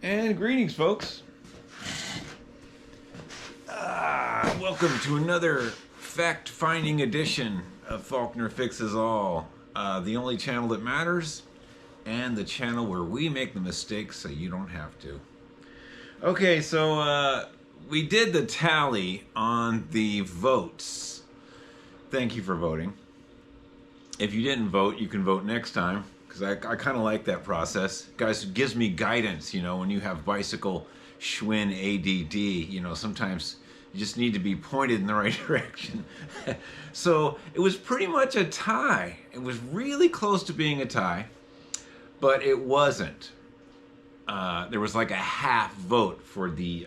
And greetings, folks. Welcome to another fact-finding edition of Faulkner Fixes All, the only channel that matters, and the channel where we make the mistakes so you don't have to. Okay, so we did the tally on the votes. Thank you for voting. If you didn't vote, you can vote next time, because I kind of like that process. Guys, it gives me guidance, you know, when you have bicycle Schwinn ADD, you know, sometimes you just need to be pointed in the right direction. So it was pretty much a tie. It was really close to being a tie, but it wasn't. There was like a half vote for the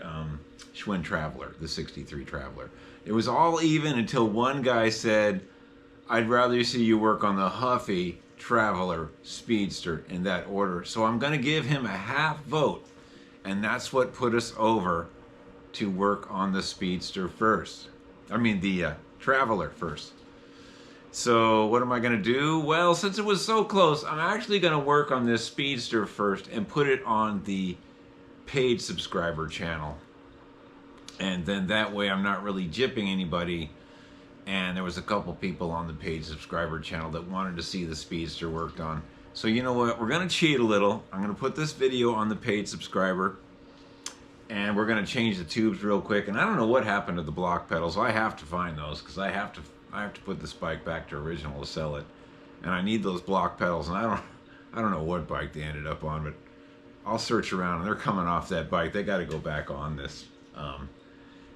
Schwinn Traveler, the 63 Traveler. It was all even until one guy said, I'd rather see you work on the Huffy, Traveler, Speedster in that order. So I'm going to give him a half vote. And that's what put us over to work on the Speedster first. I mean the Traveler first. So what am I going to do? Well, since it was so close, I'm actually going to work on this Speedster first and put it on the paid subscriber channel. And then that way I'm not really gypping anybody. And there was a couple people on the paid subscriber channel that wanted to see the Speedster worked on. So you know what, we're going to cheat a little. I'm going to put this video on the paid subscriber. And we're going to change the tubes real quick. And I don't know what happened to the block pedals. I have to find those because I have to put this bike back to original to sell it. And I need those block pedals. And I don't know what bike they ended up on, but I'll search around. And they're coming off that bike. They got to go back on this.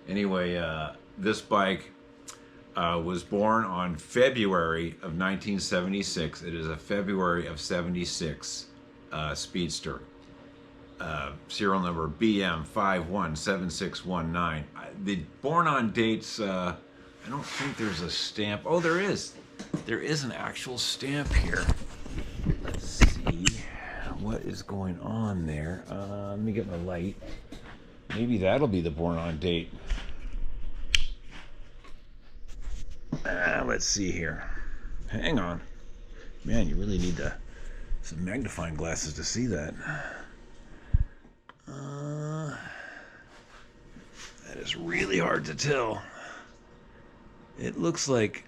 Anyway, this bike was born on February of 1976. It is a February of 76 Speedster. Serial number BM517619. The born on dates, I don't think there's a stamp. Oh, there is. There is an actual stamp here. Let's see what is going on there. Let me get my light. Maybe that'll be the born on date. Let's see here. Hang on. Man, you really need some magnifying glasses to see that. That is really hard to tell. It looks like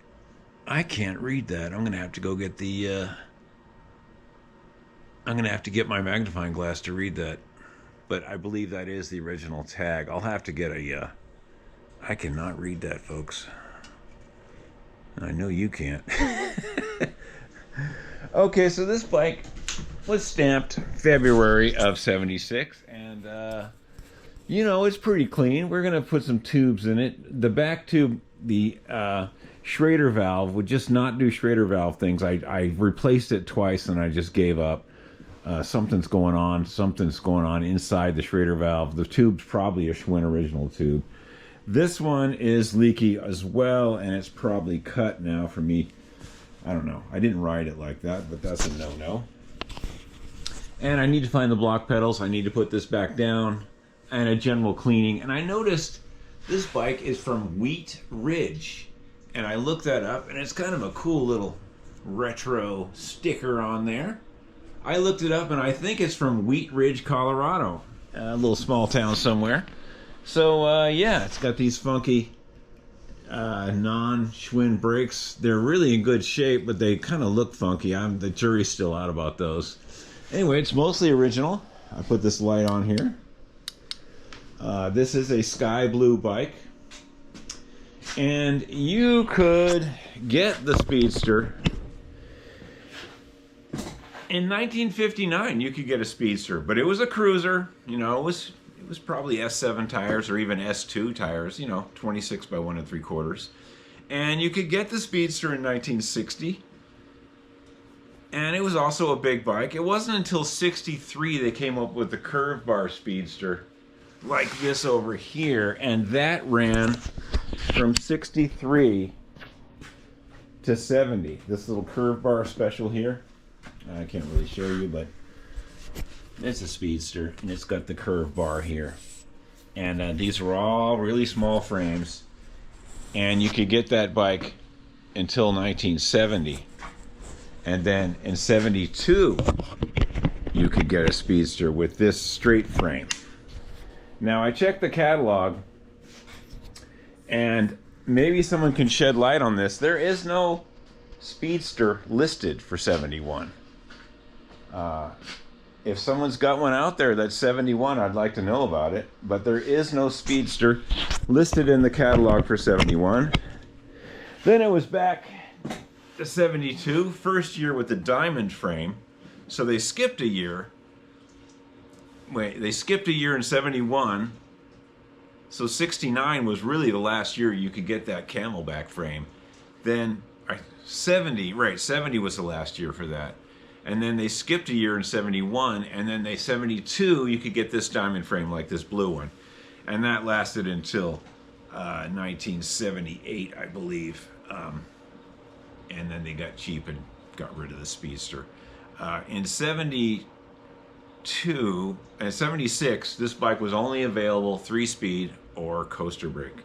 I can't read that. I'm going to have to go get the... I'm going to have to get my magnifying glass to read that. But I believe that is the original tag. I'll have to get a... I cannot read that, folks. I know you can't. Okay, so this bike was stamped February of 76, and you know, it's pretty clean. We're gonna put some tubes in it. The back tube, the Schrader valve would just not do Schrader valve things. I replaced it twice and I just gave up. Something's going on inside the Schrader valve. The tube's probably a Schwinn original tube. This one is leaky as well, and it's probably cut now for me. I don't know. I didn't ride it like that, but that's a no-no. And I need to find the block pedals. I need to put this back down and a general cleaning. And I noticed this bike is from Wheat Ridge. And I looked that up, and it's kind of a cool little retro sticker on there. I looked it up, and I think it's from Wheat Ridge, Colorado. A little small town somewhere. So, yeah, it's got these funky non-Schwinn brakes. They're really in good shape, but they kind of look funky. The jury's still out about those. Anyway, it's mostly original. I put this light on here. This is a sky blue bike. And you could get the Speedster. In 1959, you could get a Speedster, but it was a cruiser. You know, it was probably S7 tires or even S2 tires, you know, 26 by 1 3/4. And you could get the Speedster in 1960. And it was also a big bike. It wasn't until 63 they came up with the curve bar Speedster, like this over here. And that ran from 63 to 70. This little curve bar special here. I can't really show you, but it's a Speedster, and it's got the curve bar here. And these were all really small frames. And you could get that bike until 1970. And then in 72, you could get a speedster with this straight frame. Now I checked the catalog, and maybe someone can shed light on this. There is no speedster listed for 71. If someone's got one out there that's 71, I'd like to know about it. But there is no speedster listed in the catalog for 71. Then it was back to 72, first year with the diamond frame. So they skipped a year. Wait, they skipped a year in 71. So 69 was really the last year you could get that camelback frame. Then 70 was the last year for that. And then they skipped a year in 71, and then 72 you could get this diamond frame like this blue one. And that lasted until 1978, I believe. And then they got cheap and got rid of the speedster. In 72 and 76, this bike was only available 3-speed or coaster brake.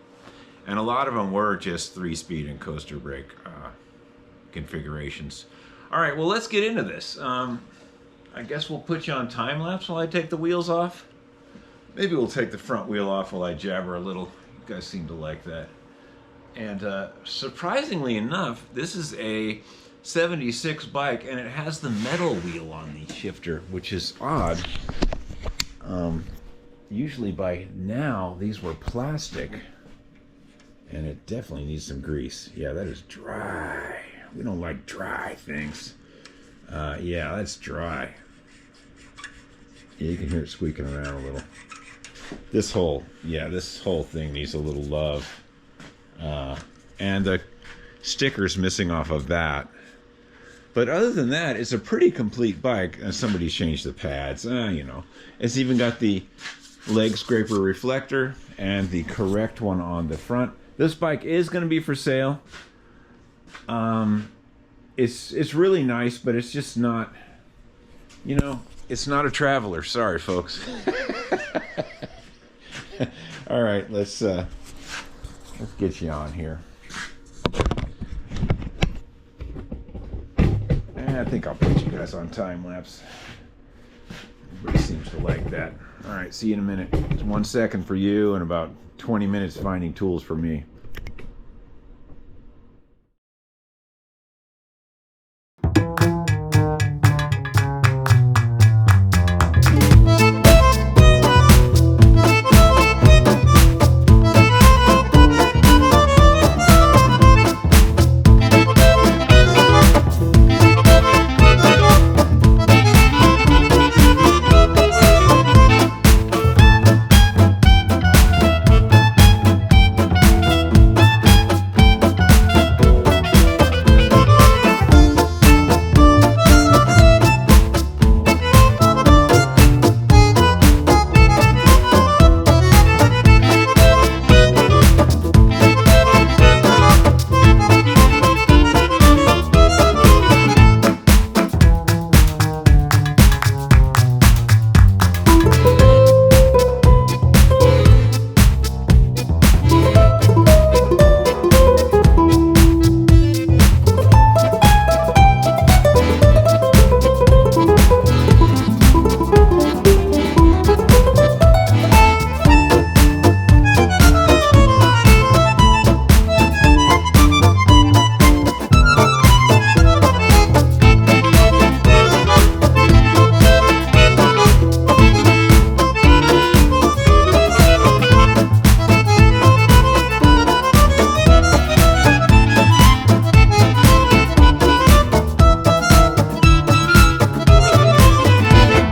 And a lot of them were just 3-speed and coaster brake configurations. All right, well, let's get into this. I guess we'll put you on time lapse while I take the wheels off. Maybe we'll take the front wheel off while I jabber a little. You guys seem to like that. And surprisingly enough, this is a 76 bike, and it has the metal wheel on the shifter, which is odd. Usually by now, these were plastic, and it definitely needs some grease. Yeah, that is dry. We don't like dry things. Yeah, that's dry. Yeah, you can hear it squeaking around a little. This whole thing needs a little love. And the sticker's missing off of that. But other than that, it's a pretty complete bike. Somebody's changed the pads. You know. It's even got the leg scraper reflector and the correct one on the front. This bike is going to be for sale. It's really nice, but it's just not, you know, it's not a traveler. Sorry, folks. All right, let's get you on here. I think I'll put you guys on time lapse. Everybody seems to like that. All right, see you in a minute. It's 1 second for you and about 20 minutes finding tools for me.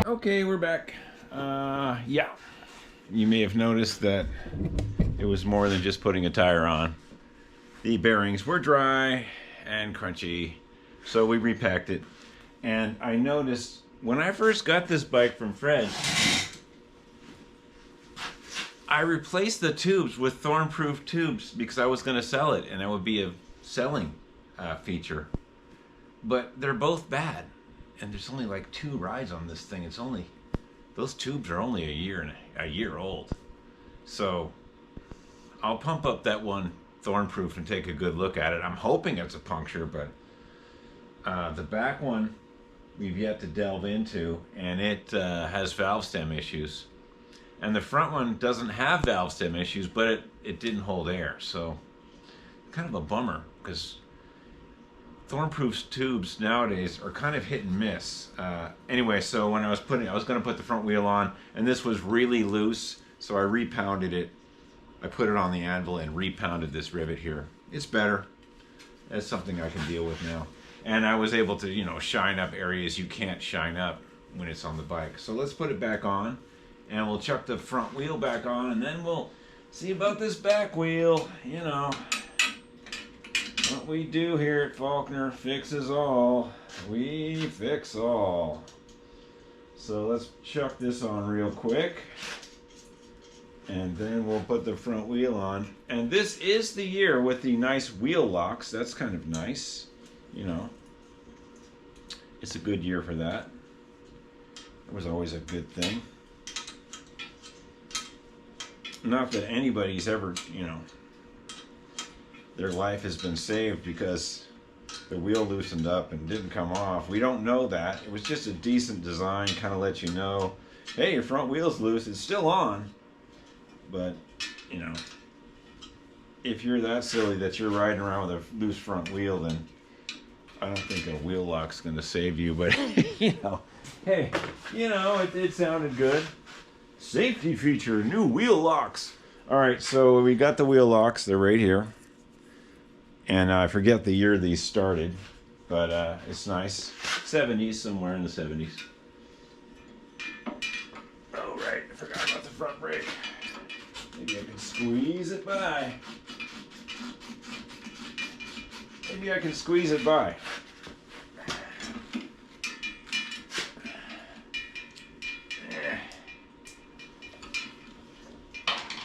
Okay, we're back. Yeah, you may have noticed that it was more than just putting a tire on. The bearings were dry and crunchy, so we repacked it. And I noticed when I first got this bike from Fred, I replaced the tubes with thorn-proof tubes because I was going to sell it, and that would be a selling feature. But they're both bad. And there's only like 2 rides on this thing. It's only, those tubes are only a year old. So I'll pump up that one thorn-proof and take a good look at it. I'm hoping it's a puncture, but the back one we've yet to delve into, and it has valve stem issues. And the front one doesn't have valve stem issues, but it didn't hold air, so kind of a bummer, because Thorn-proof tubes nowadays are kind of hit and miss. Anyway, so when I was going to put the front wheel on, and this was really loose, so I repounded it. I put it on the anvil and repounded this rivet here. It's better. That's something I can deal with now. And I was able to, you know, shine up areas you can't shine up when it's on the bike. So let's put it back on, and we'll chuck the front wheel back on, and then we'll see about this back wheel. You know, what we do here at Faulkner fixes all. We fix all. So let's chuck this on real quick, and then we'll put the front wheel on. And this is the year with the nice wheel locks. That's kind of nice. You know, it's a good year for that. It was always a good thing. Not that anybody's ever, you know, their life has been saved because the wheel loosened up and didn't come off. We don't know that. It was just a decent design, kind of let you know, hey, your front wheel's loose. It's still on. But, you know, if you're that silly that you're riding around with a loose front wheel, then I don't think a wheel lock's going to save you. But, you know, hey, you know, it sounded good. Safety feature, new wheel locks. All right, so we got the wheel locks. They're right here. And I forget the year these started, but it's nice. 70s, somewhere in the 70s. Oh, right, I forgot about the front brake. Maybe I can squeeze it by. Maybe I can squeeze it by.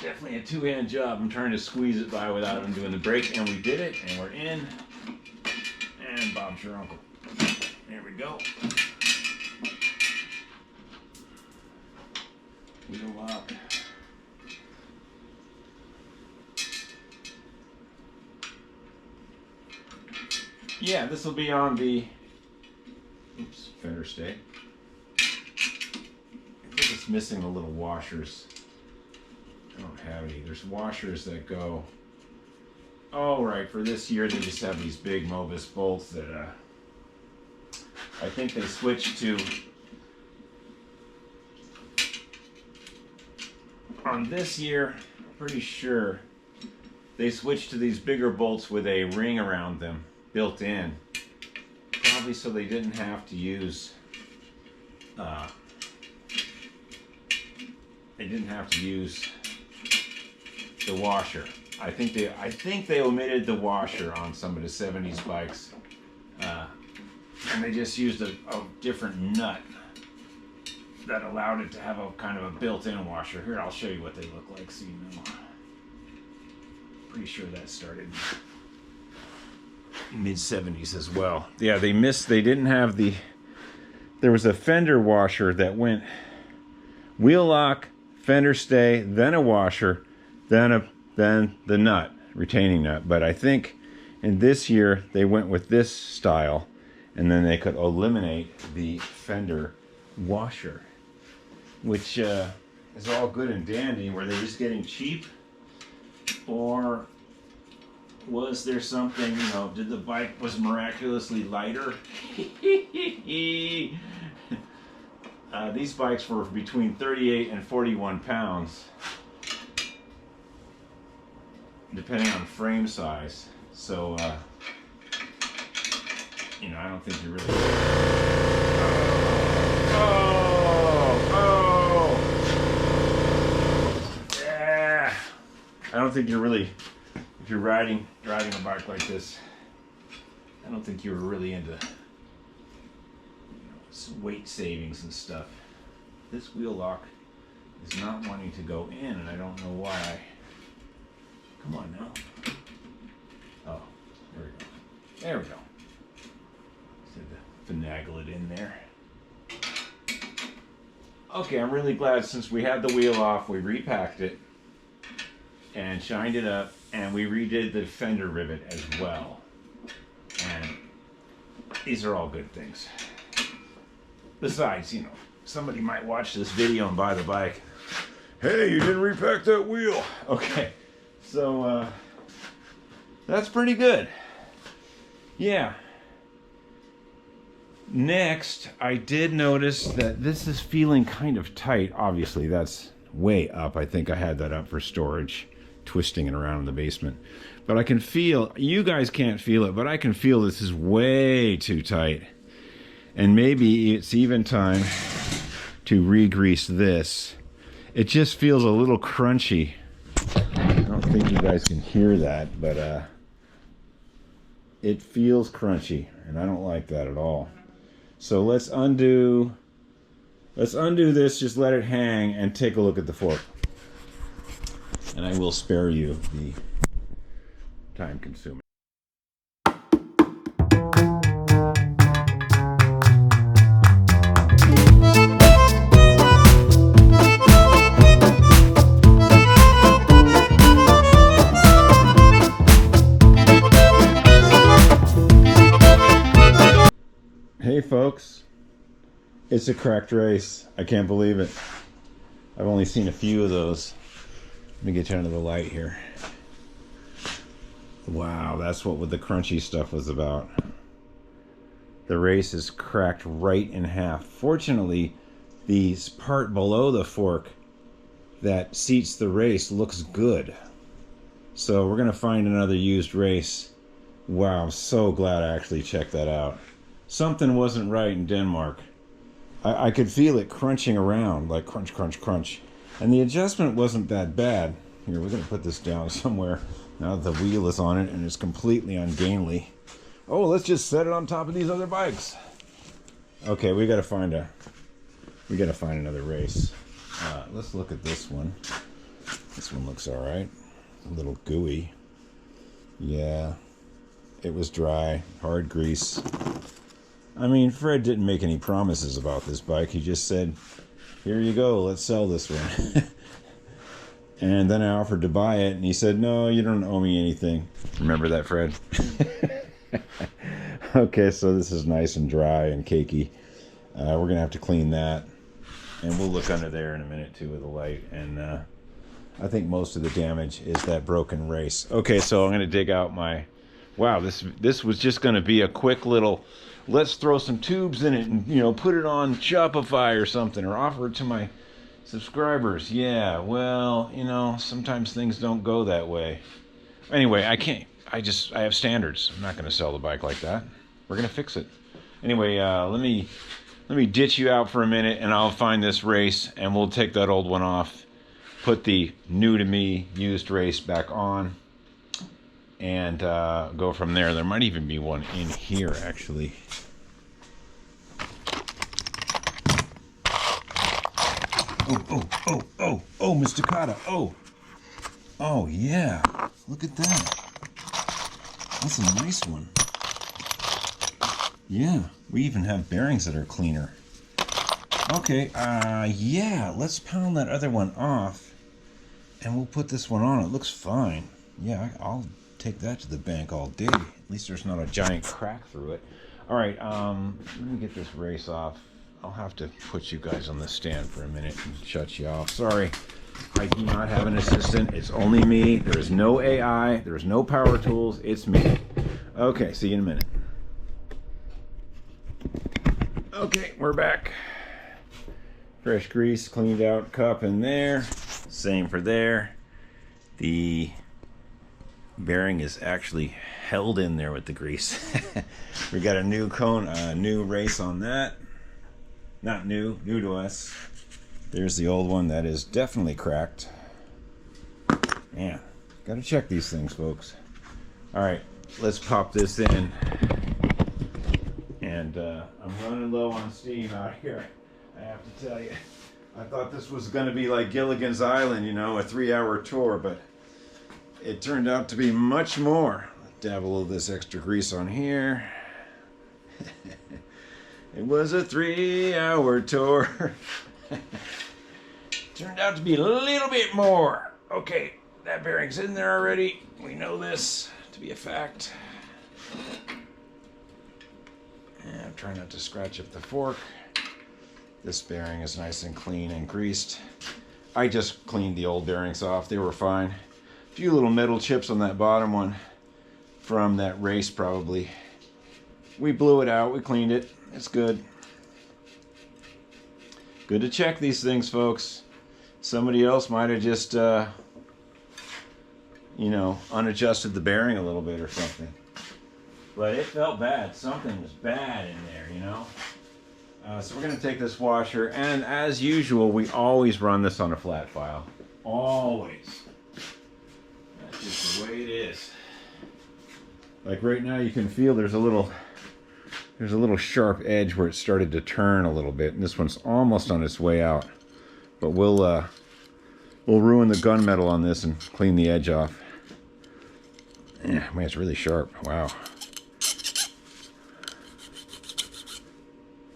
Definitely a two-hand job. I'm trying to squeeze it by without undoing the brake, and we did it, and we're in. And Bob's your uncle. There we go. Wheel lock. Yeah, this will be on the fender stay. I think it's missing the little washers. I don't have any. There's washers that go. Oh, right. For this year, they just have these big Mobus bolts that I think they switched to. On this year, I'm pretty sure they switched to these bigger bolts with a ring around them built in. Probably so they didn't have to use. They didn't have to use the washer. I think they omitted the washer on some of the 70s bikes, and they just used a different nut that allowed it to have a kind of a built-in washer. Here, I'll show you what they look like so you know. Pretty sure that started mid-70s as well. Yeah, they didn't have there was a fender washer that went wheel lock, fender stay, then a washer, then the nut, retaining nut. But I think in this year they went with this style, and then they could eliminate the fender washer, which is all good and dandy. Were they just getting cheap, or was there something, you know, did the bike was miraculously lighter? These bikes were between 38 and 41 pounds. Depending on frame size. So, you know, I don't think you really... Yeah! I don't think you're really... If you're driving a bike like this, I don't think you're really into, you know, weight savings and stuff. This wheel lock is not wanting to go in, and I don't know why. Come on now. Oh, there we go. There we go. Just had to finagle it in there. Okay, I'm really glad since we had the wheel off, we repacked it and shined it up, and we redid the fender rivet as well. And these are all good things. Besides, you know, somebody might watch this video and buy the bike. Hey, you didn't repack that wheel. Okay, so that's pretty good. Yeah. Next, I did notice that this is feeling kind of tight. Obviously, that's way up. I think I had that up for storage, twisting it around in the basement. But I can feel, you guys can't feel it, but I can feel this is way too tight. And maybe it's even time to re-grease this. It just feels a little crunchy. I don't think you guys can hear that, but it feels crunchy, and I don't like that at all. So let's undo this, just let it hang, and take a look at the fork. And I will spare you the time consuming. Hey folks, it's a cracked race. I can't believe it. I've only seen a few of those. Let me get you under the light here. Wow, that's what the crunchy stuff was about. The race is cracked right in half. Fortunately, the part below the fork that seats the race looks good. So we're gonna find another used race. Wow, I'm so glad I actually checked that out. Something wasn't right in Denmark. I could feel it crunching around, like crunch, crunch, crunch. And the adjustment wasn't that bad. Here, we're going to put this down somewhere now that the wheel is on it and it's completely ungainly. Oh, let's just set it on top of these other bikes. Okay, we got to find another race. Let's look at this one. This one looks all right. A little gooey. Yeah, it was dry, hard grease. I mean, Fred didn't make any promises about this bike. He just said, here you go, let's sell this one. And then I offered to buy it, and he said, no, you don't owe me anything. Remember that, Fred? Okay, so this is nice and dry and cakey. We're going to have to clean that. And we'll look under there in a minute, too, with the light. And I think most of the damage is that broken race. Okay, so I'm going to dig out my... Wow, this was just going to be a quick little... Let's throw some tubes in it and, you know, put it on Shopify or something, or offer it to my subscribers. Yeah, well, you know, sometimes things don't go that way. Anyway, I can't. I have standards. I'm not going to sell the bike like that. We're going to fix it. Anyway, let me ditch you out for a minute, and I'll find this race, and we'll take that old one off, put the new to me used race back on, and go from there. There might even be one in here, actually. Oh, Mr. Cotta. Oh, yeah. Look at that. That's a nice one. Yeah, we even have bearings that are cleaner. Okay, yeah, let's pound that other one off, and we'll put this one on. It looks fine. Yeah, I'll take that to the bank all day. At least there's not a giant crack through it. All right, let me get this race off. I'll have to put you guys on the stand for a minute and shut you off. Sorry, I do not have an assistant. It's only me. There is no AI. There's no power tools. It's me. Okay, see you in a minute. Okay, we're back. Fresh grease, cleaned out cup in there. Same for there. The bearing is actually held in there with the grease. We got a new cone, new race on that. Not new to us. There's the old one that is definitely cracked. Yeah, gotta check these things, folks. All right, let's pop this in. And I'm running low on steam out here, I have to tell you. I thought this was going to be like Gilligan's Island, you know, a 3-hour tour, but it turned out to be much more. Dab a little of this extra grease on here. It was a 3-hour tour. Turned out to be a little bit more. Okay, that bearing's in there already. We know this to be a fact. And try not to scratch up the fork. This bearing is nice and clean and greased. I just cleaned the old bearings off. They were fine. A few little metal chips on that bottom one from that race probably. We blew it out. We cleaned it. It's good. Good to check these things, folks. Somebody else might have just, you know, unadjusted the bearing a little bit or something. But it felt bad. Something was bad in there, you know. So we're going to take this washer, and as usual, we always run this on a flat file. Always. That's just the way it is. Like right now, you can feel there's a little sharp edge where it started to turn a little bit, and this one's almost on its way out. But we'll ruin the gunmetal on this and clean the edge off. Yeah, man, it's really sharp. Wow.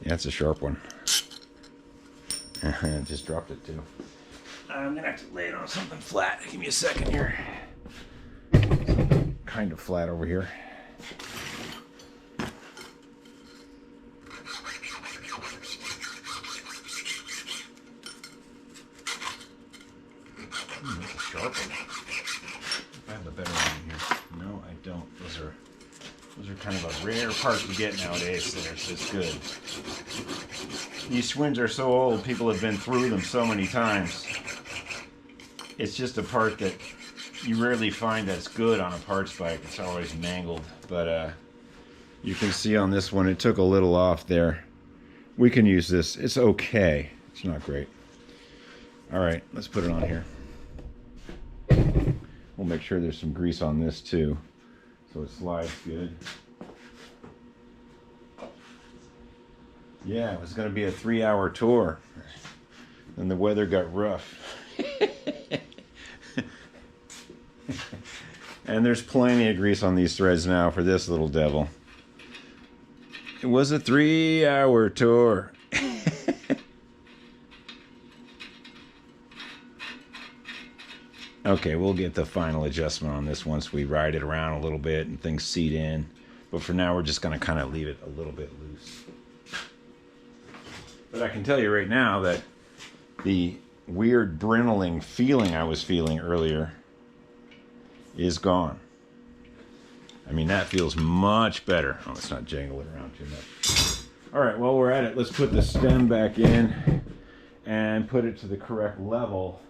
Yeah, it's a sharp one. Just dropped it too. I'm gonna have to lay it on something flat. Give me a second here. Something kind of flat over here. That's a sharp one. I have a better one here. No, I don't. Those are kind of a rare part to get nowadays. So it's good. These Schwinns are so old, people have been through them so many times. It's just a part that you rarely find that's good on a parts bike. It's always mangled. But you can see on this one, it took a little off there. We can use this. It's okay. It's not great. All right, let's put it on here. We'll make sure there's some grease on this too, so it slides good. Yeah, it was going to be a 3-hour tour, and the weather got rough. And there's plenty of grease on these threads now for this little devil. It was a 3-hour tour. Okay, we'll get the final adjustment on this once we ride it around a little bit and things seat in. But for now, we're just going to kind of leave it a little bit loose. But I can tell you right now that the weird brindling feeling I was feeling earlier is gone. I mean, that feels much better. Oh, let's not jangle it around too much. All right, well, we're at it. Let's put the stem back in and put it to the correct level.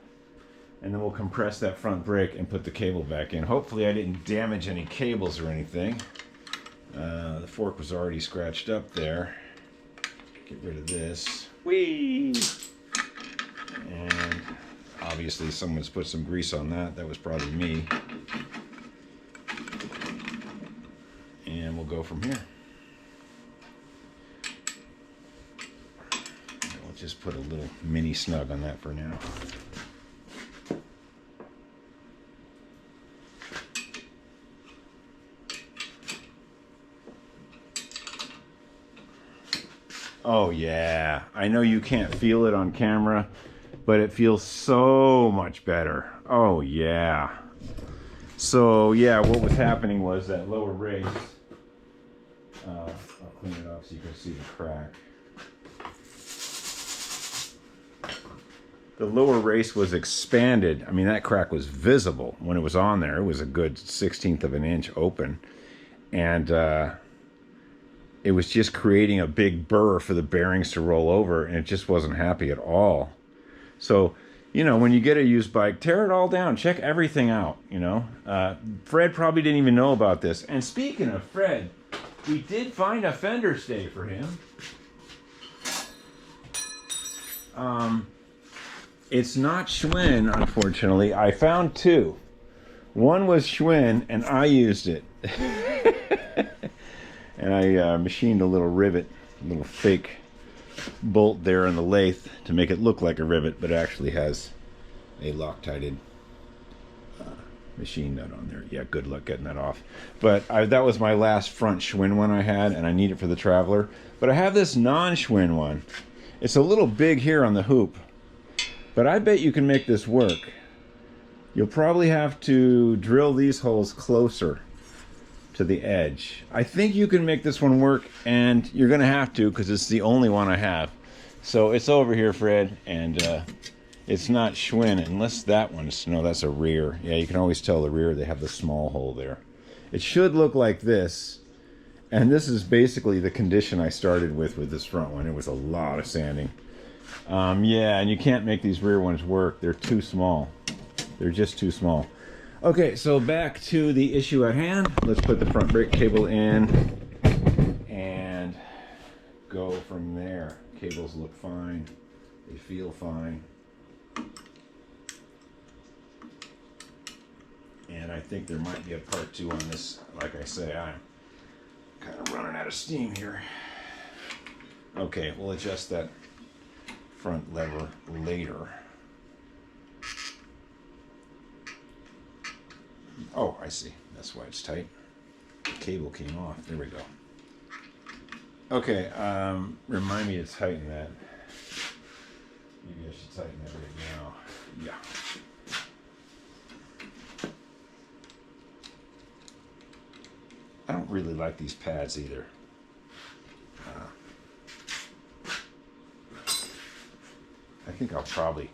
And then we'll compress that front brake and put the cable back in. Hopefully I didn't damage any cables or anything. The fork was already scratched up there. Get rid of this. Whee! And obviously someone's put some grease on that. That was probably me. And we'll go from here. We'll just put a little mini snug on that for now. Oh yeah, I know you can't feel it on camera, but it feels so much better. Oh yeah. So yeah, what was happening was that lower race, I'll clean it off so you can see the crack. The lower race was expanded. I mean, that crack was visible when it was on there. It was a good 1/16 of an inch open. And it was just creating a big burr for the bearings to roll over, and it just wasn't happy at all. So, you know, when you get a used bike, tear it all down. Check everything out, you know. Fred probably didn't even know about this. And speaking of Fred, we did find a fender stay for him. It's not Schwinn, unfortunately. I found two. One was Schwinn, and I used it. And I machined a little rivet, a little fake bolt there in the lathe to make it look like a rivet, but it actually has a Loctited machine nut on there. Yeah, good luck getting that off. But that was my last front Schwinn one I had, and I need it for the Traveler. But I have this non-Schwinn one. It's a little big here on the hoop, but I bet you can make this work. You'll probably have to drill these holes closer to the edge. I think you can make this one work, and you're gonna have to because it's the only one I have. So it's over here, Fred, and it's not Schwinn, unless that one's, no, that's a rear. Yeah, you can always tell the rear, they have the small hole there. It should look like this, and this is basically the condition I started with this front one. It was a lot of sanding. Yeah, and you can't make these rear ones work. They're too small. They're just too small. Okay, so back to the issue at hand. Let's put the front brake cable in and go from there. Cables look fine. They feel fine. And I think there might be a part 2 on this. Like I say, I'm kind of running out of steam here. Okay, we'll adjust that front lever later. Oh, I see. That's why it's tight. The cable came off. There we go. Okay, remind me to tighten that. Maybe I should tighten that right now. Yeah. I don't really like these pads either. I think I'll probably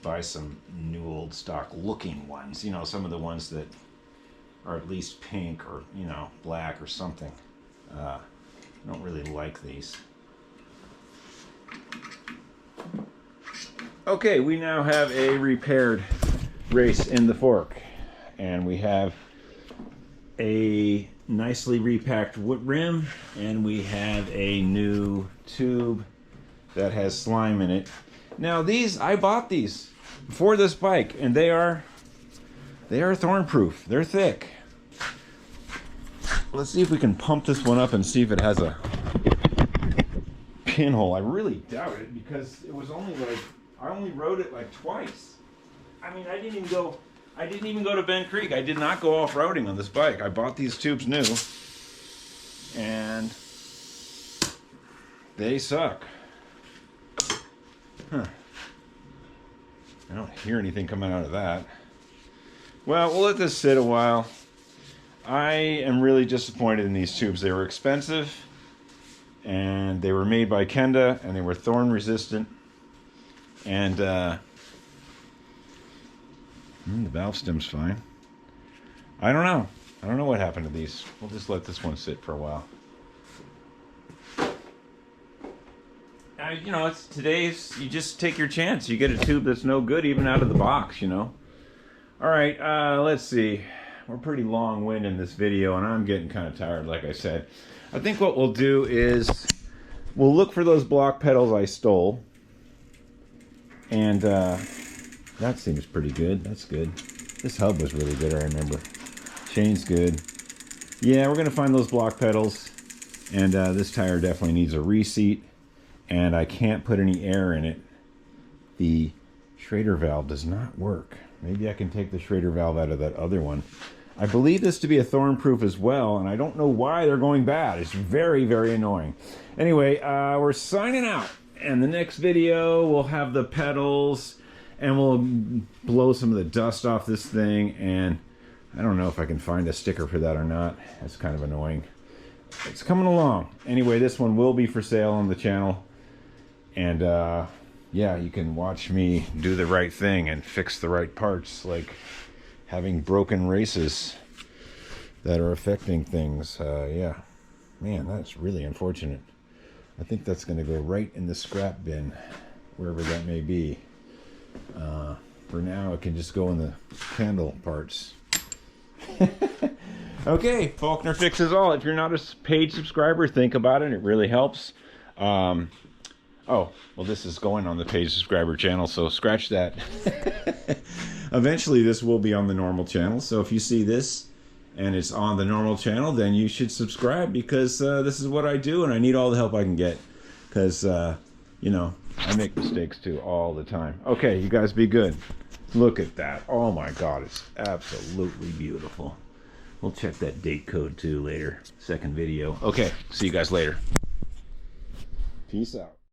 buy some new old stock looking ones. You know, some of the ones that are at least pink or, you know, black or something. I don't really like these. Okay, we now have a repaired race in the fork. And we have a nicely repacked wood rim, and we have a new tube that has slime in it. Now these, I bought these for this bike, and they are thorn proof. They're thick. Let's see if we can pump this one up and see if it has a pinhole. I really doubt it, because it was only like, I only rode it like twice. I mean, I didn't even go to Bend Creek. I did not go off-roading on this bike. I bought these tubes new, and they suck. Huh. I don't hear anything coming out of that. Well, we'll let this sit a while. I am really disappointed in these tubes. They were expensive, and they were made by Kenda, and they were thorn resistant. And the valve stem's fine. I don't know. I don't know what happened to these. We'll just let this one sit for a while. You know, it's today's, you just take your chance. You get a tube that's no good even out of the box, you know. All right, let's see. We're pretty long-winded in this video, and I'm getting kind of tired, like I said. I think what we'll do is we'll look for those block pedals I stole. And that seems pretty good. That's good. This hub was really good, I remember. Chain's good. Yeah, we're going to find those block pedals. And this tire definitely needs a reseat. And I can't put any air in it. The Schrader valve does not work. Maybe I can take the Schrader valve out of that other one. I believe this to be a thorn proof as well, and I don't know why they're going bad. It's very, very annoying. Anyway, we're signing out. And the next video, we'll have the pedals, and we'll blow some of the dust off this thing. And I don't know if I can find a sticker for that or not. That's kind of annoying. It's coming along. Anyway, this one will be for sale on the channel. And yeah, you can watch me do the right thing and fix the right parts, like having broken races that are affecting things. Yeah, man, that's really unfortunate. I think that's going to go right in the scrap bin, wherever that may be. For now, it can just go in the handle parts. Okay, Faulkner fixes all. If you're not a paid subscriber, think about it. It really helps. Oh, well, this is going on the paid subscriber channel, so scratch that. Eventually, this will be on the normal channel, so if you see this and it's on the normal channel, then you should subscribe, because this is what I do, and I need all the help I can get, because, you know, I make mistakes too all the time. Okay, you guys be good. Look at that. Oh, my God, it's absolutely beautiful. We'll check that date code, too, later. Second video. Okay, see you guys later. Peace out.